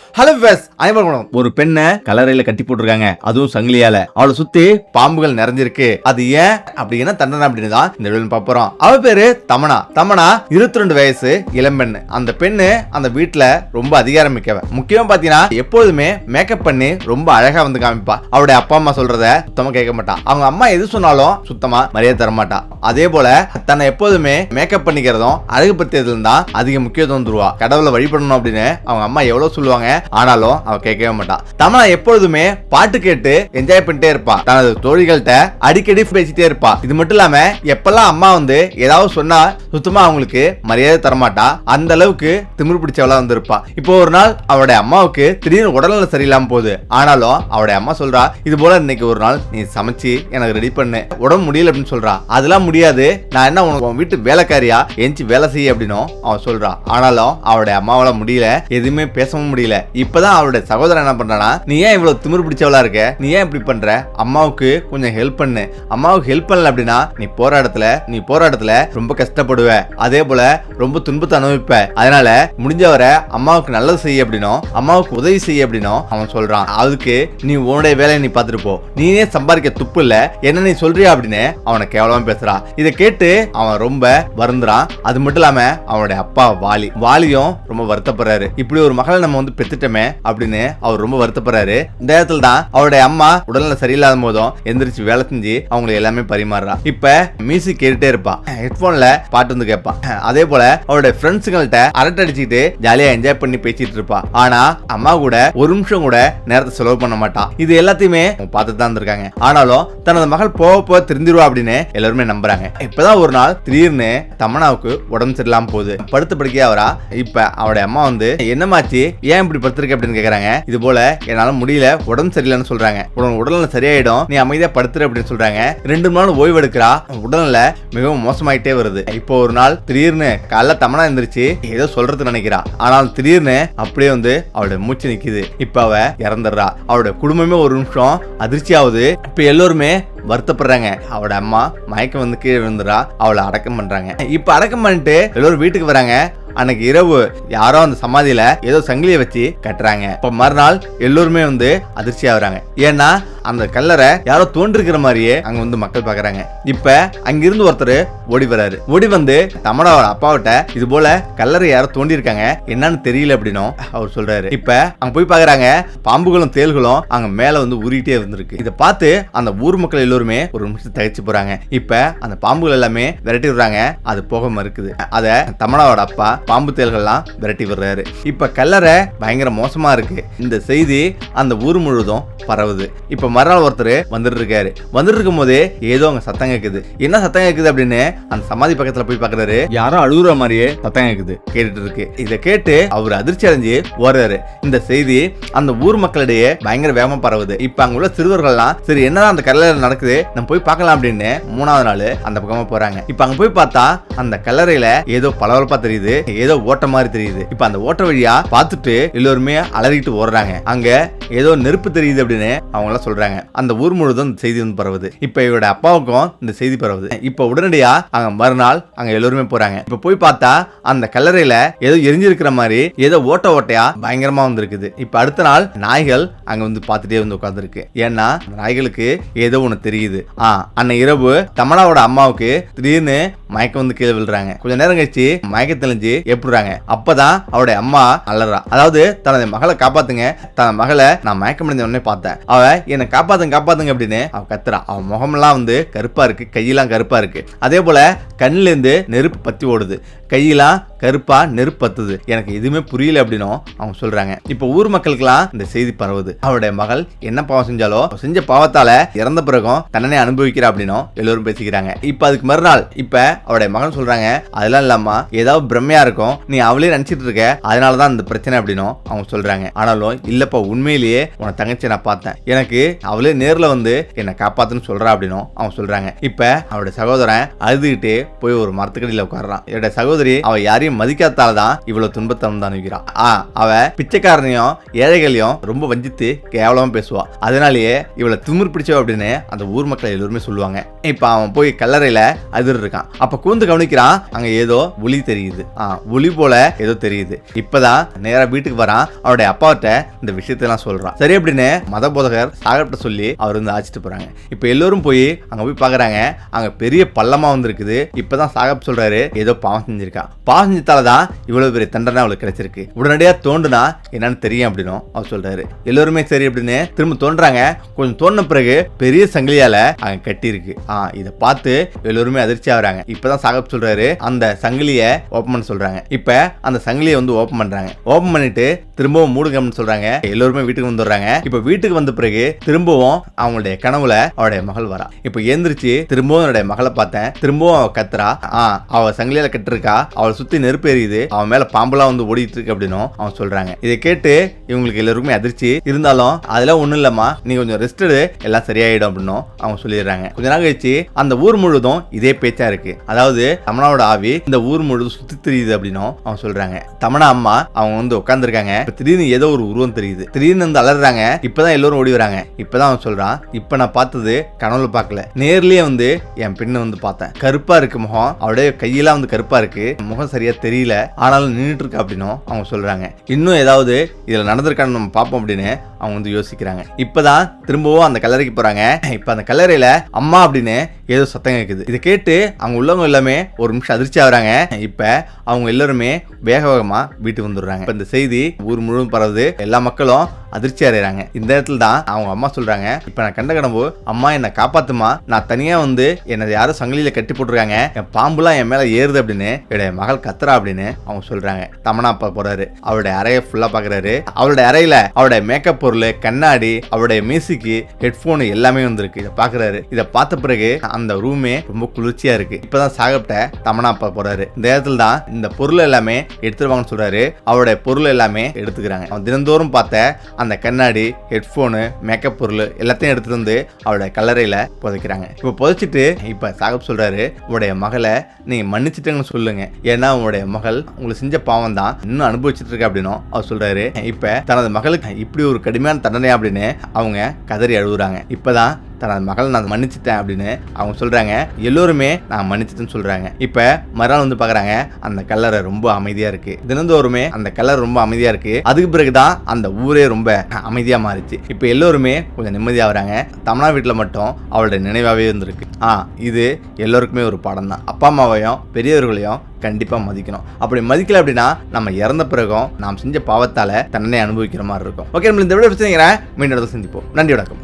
Hello viewers, அனைவருக்கும் ஒரு பெண்ணை கல்லறையில கட்டி போட்டிருக்காங்க, அதுவும் சங்கிலியால. அவளை சுத்தி பாம்புகள் நிறைஞ்சிருக்கு. அது ஏன் அப்படி என்ன தண்டனை அப்படின்னு தான் இந்த வீடியோல பார்க்க போறோம். அவ பேரு தமனா. தமனா 22 வயசு இளம்பெண்ணு. அந்த பெண்ணு அந்த வீட்டுல ரொம்ப அதிகாரம் மிக்கவ. முக்கியமா பாத்தீங்கன்னா எப்பொழுதுமே மேக்கப் பண்ணி ரொம்ப அழகா வந்து காமிப்பா. அவருடைய அப்பா அம்மா சொல்றத சுத்தமா கேட்க மாட்டா. அவங்க அம்மா எது சொன்னாலும் சுத்தமா மரியாதை தர மாட்டா. அதே போல தன்னை எப்போதுமே மேக்கப் பண்ணிக்கிறதும் அழகு பத்தியதுல தான் அதிக முக்கியத்துவம் தருவா. கடவுளை வழிபடணும் அப்படின்னு அவங்க அம்மா எவ்வளவு சொல்லுவாங்க, ஆனாலும் அவ கேட்கவே மாட்டா. தமனா எப்பொழுதுமே பாட்டு கேட்டு என்ஜாய் பண்ணிட்டே இருப்பா. தனது தோழிகள்கிட்ட அடிக்கடி பேசிட்டே இருப்பா. இது மட்டும் இல்லாம எப்பெல்லாம் அம்மா வந்து ஏதாவது சொன்னா சுத்தமா அவங்களுக்கு மரியாதை தரமாட்டா. அந்த அளவுக்கு திமிரு பிடிச்சவளா வந்து இருப்பா. இப்போ ஒரு நாள் அவருடைய அம்மாவுக்கு திடீர்னு உடல்நல சரியில்லாம போகுது. ஆனாலும் அவருடைய அம்மா சொல்றா, இது போல இன்னைக்கு ஒரு நாள் நீ சமைச்சு எனக்கு ரெடி பண்ணு, உடம்பு முடியல அப்படின்னு சொல்றா. அதெல்லாம் முடியாது, நான் என்ன உனக்கு வீட்டு வேலைக்காரியா எஞ்சி வேலை செய்ய அப்படின்னும் அவன் சொல்றா. ஆனாலும் அவருடைய அம்மாவால முடியல, எதுவுமே பேசவும் முடியல. இப்பதான் அவருடைய சகோதரன் என்ன பண்றானா, நீ ஏன் இவ்வளவு திமிரு பிடிச்சவளா இருக்க, நீ ஏன் இப்படி பண்ற, அம்மாவுக்கு கொஞ்சம் ஹெல்ப் பண்ணு, அம்மாவுக்கு ஹெல்ப் பண்ணல அப்படின்னா நீ போற இடத்துல ரொம்ப கஷ்டப்படுவ, அதே போல ரொம்ப துன்பத்தை அனுபவிப்ப, அதனால முடிஞ்சவரை அம்மாவுக்கு நல்லது செய்ய அப்படின்னும் அம்மாவுக்கு உதவி செய்ய அப்படின்னும் அவன் சொல்றான். அதுக்கு நீ உன்னுடைய வேலையை நீ பார்த்துட்டு போ, நீனே சம்பாதிக்க துப்பு இல்ல, என்ன நீ சொல்றியா அப்படின்னு அவனை கேவலமா பேசுறான். இதை கேட்டு அவன் ரொம்ப வருந்துறான். அது மட்டும் இல்லாம அவனுடைய அப்பா வாலியும் ரொம்ப வருத்தப்படுறாரு. இப்படி ஒரு மகளை நம்ம வந்து பெத்துட்டமே அப்படின்னு அவர் ரொம்ப வருத்தப்படுறாரு. இந்த இடத்துல தான் அவருடைய அம்மா உடல்நல சரியில்லாத போதும் எந்திரிச்சு வேலை செஞ்சு அவங்களுக்கு எல்லாமே பரிமாறுறா. இப்ப மியூசிக் கேட்டுட்டே இருப்பா, ஹெட்போன்ல பாட்டு வந்து கேட்பா. அதே போல அவருடைய ஃப்ரெண்ட்ஸுங்கள்ட்ட அரட்டை அடிச்சுட்டு ஜாலியா என்ஜாய் பண்ணி பேசிட்டு இருப்பா. ஆனா அம்மா கூட ஒரு நிமிஷம் கூட நேரத்தை செலவு பண்ண மாட்டா. இது எல்லாத்தையுமே பார்த்துட்டு தான் இருந்திருக்காங்க. ஆனாலும் தனது மகள் போக திருந்திருவா அப்படின்னு எல்லாருமே நம்புறாங்க. இப்பதான் ஒரு நாள் திடீர்னு தமனாவுக்கு உடம்பு சரியில்லாம போகுது. படுத்து படுக்கையா வரா. இப்ப அவருடைய அம்மா வந்து என்னமாச்சு, ஏன் இப்படி படுத்திருக்க அப்படின்னு கேக்குறாங்க. இது போல என்னால முடியல, உடம்பு சரியில்லைன்னு சொல்றாங்க. உடல்நல சரியாயிடும், நீ அமைதியா படுத்துரு அப்படின்னு சொல்றாங்க. 2 நாள் ஓய்வு எடுக்கிறா. உடல்நல மிகவும் மோசமாயிட்டே வருது. இப்போ ஒரு நாள் திடீர்னு காலைல தமனா எந்திரிச்சு ஏதோ சொல்றது நினைக்கிறா. ஆனால் திடீர்னு அப்படியே வந்து அவளுடைய மூச்சு நிக்குது. இப்ப அவ இறந்துடுறா. அவளுடைய குடும்பமே ஒரு நிமிஷம் அதிர்ச்சி ஆகுது. இப்ப எல்லோருமே வருத்தப்படுறாங்க. அவட அம்மா மயக்கம் வந்து கீழே விழுந்துறா. அவளை அடக்கம் பண்றாங்க. இப்ப அடக்கம் பண்ணிட்டு எல்லோரும் வீட்டுக்கு வராங்க. அன்னைக்கு இரவு யாரோ அந்த சமாதியில ஏதோ சங்கிலியை வச்சு கட்டுறாங்க. இப்ப மறுநாள் எல்லோருமே வந்து அதிர்ச்சி ஆகுறாங்க. ஏன்னா அந்த கல்லறை யாரோ தோன்றிருக்கிற மாதிரியே அங்க வந்து மக்கள் பாக்குறாங்க. இப்ப அங்கிருந்து ஒருத்தர் ஓடி வராரு. ஓடி வந்து தமனாவோட அப்பாவிட்ட இது போல கல்லறை யாரோ தோண்டி இருக்காங்க, என்னன்னு தெரியல அப்படின்னும் அவர் சொல்றாரு. இப்ப அங்க போய் பாக்குறாங்க, பாம்புகளும் தேள்களும் அங்க மேல வந்து ஊறிட்டே இருந்திருக்கு. இதை பார்த்து அந்த ஊர் மக்கள் எல்லோருமே ஒரு நிமிஷம் தகைச்சு போறாங்க. இப்ப அந்த பாம்புகள் எல்லாமே விரட்டி விடுறாங்க. அது போக மறுக்குது. அத தமனாவோட அப்பா பாம்பு தேள்கள்லாம் விரட்டி விடுறாரு. இப்ப கல்லறை பயங்கர மோசமா இருக்கு. இந்த செய்தி அந்த ஊர் முழுவதும் பரவுது. இப்ப மறுநாள் ஒருத்தர் வந்துட்டு இருக்காரு. வந்துட்டு இருக்கும் போதே ஏதோ அங்க சத்தம் கேக்குது. என்ன சத்தம் கேக்குது அப்படின்னு அந்த சமாதி பக்கத்துல போய் பாக்குறாரு. யாரோ அழுகுற மாதிரியே சத்தம் கேக்குது, கேட்டுட்டு இருக்கு. இதை கேட்டு அவர் அதிர்ச்சி அடைஞ்சு ஓடுறாரு. இந்த செய்தி அந்த ஊர் மக்களிடையே பயங்கர வேகமா பரவுது. இப்ப அங்க உள்ள சிறுவர்கள்லாம் சரி என்னதான் அந்த கல்லறையில நடக்குது, நம்ம போய் பார்க்கலாம் அப்படின்னு 3வது நாள் அந்த பக்கமா போறாங்க. இப்ப அங்க போய் பார்த்தா அந்த கல்லறையில ஏதோ பளபளப்பா தெரியுது, ஏதோ ஓட்ட மாதிரி தெரியுது. இப்ப அந்த ஓட்ட வழியா பார்த்துட்டு எல்லோருமே அலறிட்டு ஓடுறாங்க. அங்க ஏதோ நெருப்பு தெரியுது அப்படின்னு அவங்க எல்லாம் சொல்றாங்க. அந்த ஊர் முழுவதும் இந்த செய்தி வந்து பரவுது. இப்ப இவரோட அப்பாவுக்கும் இந்த செய்தி பரவுது. இப்ப உடனடியா அங்க மறுநாள் அங்க எல்லோருமே போறாங்க. இப்ப போய் பார்த்தா அந்த கல்லறையில ஏதோ எரிஞ்சிருக்கிற மாதிரி ஏதோ ஓட்டையா பயங்கரமா வந்திருக்குது. இப்ப அடுத்த நாள் நாய்கள் அங்க வந்து பார்த்துட்டே வந்து உட்கார்ந்துருக்கு. ஏன்னா நாய்களுக்கு ஏதோ ஒண்ணு தெரியுது. அன்னை இரவு தமனாவோட அம்மாவுக்கு திடீர்னு மயக்கம் வந்து கீழே விழுறாங்க. கொஞ்ச நேரம் கழிச்சு மயக்க தெளிஞ்சு எப்படிறாங்க. அப்பதான் அவருடைய அம்மா அலறா. அதாவது தனது மகளை காப்பாத்துங்க, தன் மகளை நான் மயக்கம் அடைஞ்ச உடனே பார்த்தேன், அவ என்னை காப்பாத்துங்க அப்படின்னு அவ கத்துறா. அவன் முகமெல்லாம் வந்து கருப்பா இருக்கு, கையெல்லாம் கருப்பா இருக்கு. அதே போல கண்ணுல இருந்து நெருப்பு பத்தி ஓடுது, கையெல்லாம் கருப்பா நெருப்பு பத்துது. எனக்கு எதுவுமே புரியல அப்படின்னும் அவங்க சொல்றாங்க. இப்ப ஊர் மக்களுக்கெல்லாம் இந்த செய்தி பரவுது. அவருடைய மகள் என்ன பாவம் செஞ்சாலோ செஞ்ச பாவத்தால இறந்த பிறகும் தண்டனை அனுபவிக்கிறா அப்படின்னும் எல்லோரும் பேசிக்கிறாங்க. இப்ப அதுக்கு மறுநாள் இப்ப அவருடைய மகன் சொல்றாங்க, அதெல்லாம் இல்லாம ஏதாவது பிரம்மையா இருக்கும், நீ அவளே நினைச்சிட்டு இருக்க, அதனாலதான் இந்த பிரச்சனை அப்படின்னும் அவங்க சொல்றாங்க. ஆனாலும் இல்லப்பா, உண்மையிலேயே உன தங்கச்சி நான் பார்த்தேன், எனக்கு அவளே நேர்ல வந்து என்னை காப்பாத்துன்னு சொல்றா அப்படின்னும் அவங்க சொல்றாங்க. இப்ப அவருடைய சகோதரன் அழுதுகிட்டே போய் ஒரு மரத்துக்கடியில உட்கார்றான். என்னுடைய சகோதரி அவ யாரையும் யாரையும் மதிக்காததால தான் இவ்வளவு துன்பத்தை வந்து அனுபவிக்கிறான். அவ பிச்சைக்காரனையும் ஏழைகளையும் ரொம்ப வஞ்சித்து கேவலமா பேசுவா. அதனாலேயே இவளை திமிர் பிடிச்சவ அப்படின்னு அந்த ஊர் மக்கள் எல்லாருமே சொல்லுவாங்க. இப்ப அவன் போய் கல்லறையில அதிர் இருக்கான். அப்ப கூந்து கவனிக்கிறான். அங்க ஏதோ ஒளி தெரியுது. ஒளி போல ஏதோ தெரியுது. இப்பதான் நேரா வீட்டுக்கு வரான். அவருடைய அப்பாட்ட இந்த விஷயத்தெல்லாம் சொல்றான். சரி அப்படின்னு மத போதகர் சாகப்ட சொல்லி அவர் வந்து ஆச்சிட்டு போறாங்க. இப்ப எல்லோரும் போய் அங்க போய் பாக்குறாங்க. அங்க பெரிய பள்ளமா வந்திருக்குது. இப்பதான் சாகப் சொல்றாரு ஏதோ பாவம் செஞ்சிருக்கா. பாவம் செஞ்சதாலதான் இவ்வளவு பெரிய தண்டனை அவளுக்கு கிடைச்சிருக்கு. உடனடியா தோண்டுனா என்னன்னு தெரியும் அப்படின்னு அவர் சொல்றாரு. எல்லோருமே சரி அப்படின்னு திரும்ப தோன்றாங்க. கொஞ்சம் தோண்டின பிறகு பெரிய சங்கிலியால அங்க கட்டி இருக்கு. இதை பார்த்து எல்லோருமே அதிர்ச்சி ஆகுறாங்க. இப்பதான் சாகப் சொல்றாரு அந்த சங்கிலிய ஓபன் பண்ண சொல்றாங்க. இப்ப அந்த சங்கிலியை வந்து ஓபன் பண்றாங்க. ஓபன் பண்ணிட்டு திரும்பவும் மூடுங்கன்னு சொல்றாங்க. எல்லோருமே வீட்டுக்கு வந்துடுறாங்க. இப்ப வீட்டுக்கு வந்த பிறகு திரும்பவும் அவங்களுடைய கனவுல அவருடைய மகள் வரா. இப்ப ஏந்திரிச்சு திரும்பவும் என்னுடைய மகளை பார்த்தேன். திரும்பவும் அவ கத்துறா. அவ சங்கிலியால கட்டிருக்கா. அவளை சுத்தி நெருப்பு எரியுது. அவன் மேல பாம்பெல்லாம் வந்து ஓடிட்டு இருக்கு அப்படின்னு அவன் சொல்றாங்க. இதை கேட்டு இவங்களுக்கு எல்லாருக்குமே அதிர்ச்சி. இருந்தாலும் அதெல்லாம் ஒண்ணும் இல்லம்மா, நீ கொஞ்சம் ரெஸ்ட் எடு, எல்லாம் சரியாயிடும் அப்படின்னு அவங்க சொல்லிடுறாங்க. கொஞ்ச நாள் கழிச்சு அந்த ஊர் முழுவதும் இதே பேச்சா இருக்கு. அதாவது தமனாவோட ஆவி இந்த ஊர் முழுவதும் சுத்தி தெரியுது அப்படின்னு அவங்க சொல்றாங்க. தமனா அம்மா அவங்க வந்து உட்கார்ந்து இருக்காங்க. திடீர்னு ஏதோ ஒரு உருவம் தெரியுது. திடீர்னு வந்து அலறாங்க. இப்பதான் எல்லாரும் ஓடி வராங்க. இப்பதான் அவன் சொல்றான், இப்ப நான் பார்த்தது கனவுல பார்க்கல, நேர்லயே வந்து என் பெண்ணை வந்து பார்த்தேன். கருப்பா இருக்கு முகம், அவருடைய கையெல்லாம் வந்து கருப்பா இருக்கு, முகம் சரியா தெரியல, ஆனாலும் நின்றுட்டு இருக்கு அப்படின்னு அவங்க சொல்றாங்க. இன்னும் ஏதாவது இதுல நடந்திருக்கான்னு நம்ம பார்ப்போம் அப்படின்னு அவங்க வந்து யோசிக்கிறாங்க. இப்பதான் திரும்பவும் அந்த கல்லறைக்கு போறாங்க. இப்ப அந்த கல்லறையில அம்மா அப்படின்னு ஏதோ சத்தம் கேக்குது. இதை கேட்டு அவங்க உள்ளவங்க எல்லாமே ஒரு நிமிஷம் அதிர்ச்சி ஆகுறாங்க. இப்ப அவங்க எல்லாருமே வேக வேகமா வீட்டுக்கு வந்துடுறாங்க. இப்ப இந்த செய்தி ஊர் முழுவதும் பரவுது. எல்லா மக்களும் அதிர்ச்சி அடைகிறாங்க. இந்த இடத்துல தான் அவங்க அம்மா சொல்றாங்க, இப்ப நான் கண்ட கனவு, அம்மா என்னை காப்பாத்துமா, நான் தனியா வந்து என்னை யாரும் சங்கிலியில கட்டி போட்டுருக்காங்க, என் பாம்புலாம் என் மேல ஏறுது அப்படின்னு என்னுடைய மகள் கத்துறா அப்படின்னு அவங்க சொல்றாங்க. தமனா அப்பா போறாரு. அவருடைய அறையை ஃபுல்லா பாக்குறாரு. அவருடைய அறையில அவருடைய மேக்கப் பொருள், கண்ணாடி, அவருடைய மியூசிக், ஹெட்போன் எல்லாமே வந்திருக்கு. இதை பாக்குறாரு. இதை பார்த்த பிறகு அந்த ரூமே ரொம்ப குளிர்ச்சியா இருக்கு. இப்பதான் சாகப்ட தமனா அப்பா போறாரு. இந்த இடத்துல தான் இந்த பொருள் எல்லாமே எடுத்துருவாங்கன்னு சொல்றாரு. அவருடைய பொருள் எல்லாமே எடுத்துக்கிறாங்க. அவன் தினந்தோறும் பார்த்த அந்த கண்ணாடி, ஹெட்போனு, மேக்கப் பொருள் எல்லாத்தையும் எடுத்துட்டு வந்து அவருடைய கல்லறையில புதைக்கிறாங்க. இப்ப புதைச்சிட்டு இப்ப சாகப் சொல்றாரு, உங்களுடைய மகளை நீங்க மன்னிச்சிட்டேன்னு சொல்லுங்க, ஏன்னா உங்களுடைய மகள் உங்களுக்கு செஞ்ச பாவம் தான் இன்னும் அனுபவிச்சுட்டு இருக்க அப்படின்னு அவர் சொல்றாரு. இப்ப தனது மகளுக்கு இப்படி ஒரு கடுமையான தண்டனை அப்படின்னு அவங்க கதறி அழுகுறாங்க. இப்பதான் தனது மகள் நான் மன்னிச்சிட்டேன் அப்படின்னு அவங்க சொல்றாங்க. எல்லோருமே நான் மன்னிச்சிட்டேன்னு சொல்றாங்க. இப்ப மறுநாள் வந்து பாக்குறாங்க, அந்த கல்லறை ரொம்ப அமைதியா இருக்கு. தினந்தோறுமே அந்த கல்லறை ரொம்ப அமைதியா இருக்கு. அதுக்கு பிறகுதான் அந்த ஊரே ரொம்ப அமைதியா மாறிச்சு. இப்ப எல்லோருமே கொஞ்சம் நிம்மதியா வராங்க. தமனா வீட்டுல மட்டும் அவளுடைய நினைவாவே இருந்திருக்கு. இது எல்லோருக்குமே ஒரு பாடம் தான். அப்பா அம்மாவையும் பெரியவர்களையும் கண்டிப்பா மதிக்கணும். அப்படி மதிக்கல அப்படின்னா நம்ம இறந்த பிறகும் நாம் செஞ்ச பாவத்தால தண்டனை அனுபவிக்கிற மாதிரி இருக்கும். ஓகே, நம்ம இந்த வீடியோ மீண்டும் சந்திப்போம். நன்றி, வணக்கம்.